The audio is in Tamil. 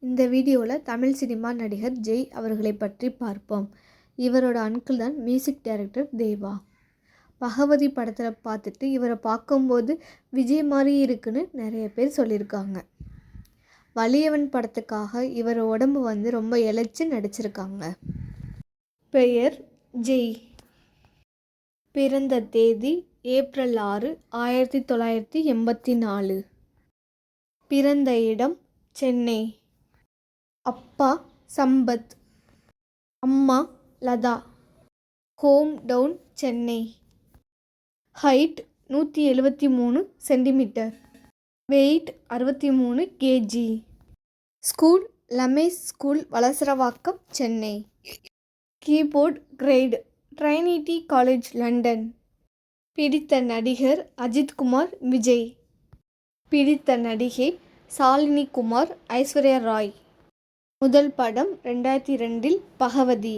இந்த வீடியோவில் தமிழ் சினிமா நடிகர் ஜெய் அவர்களை பற்றி பார்ப்போம். இவரோட அங்கிள் தான் மியூசிக் டைரக்டர் தேவா. பகவதி படத்தில் பார்த்துட்டு இவரை பார்க்கும்போது விஜய் மாதிரி இருக்குன்னு நிறைய பேர் சொல்லியிருக்காங்க. வலியவன் படத்துக்காக இவர் உடம்பு ரொம்ப இழைச்சி நடிச்சிருக்காங்க. பெயர் ஜெய். பிறந்த தேதி ஏப்ரல் 6, 1984. பிறந்த இடம் சென்னை. அப்பா சம்பத், அம்மா Latha. Home town Chennai. Height 173 centimetre. Weight 63 kg. School Lamech school, Valasaravakkam, Chennai. Keyboard grade, Trinity College, London. பிடித்த நடிகர் அஜித்குமார், விஜய். பிடித்த நடிகை சாலினி குமார், ஐஸ்வர்யா ராய். முதல் படம் 2002 பகவதி.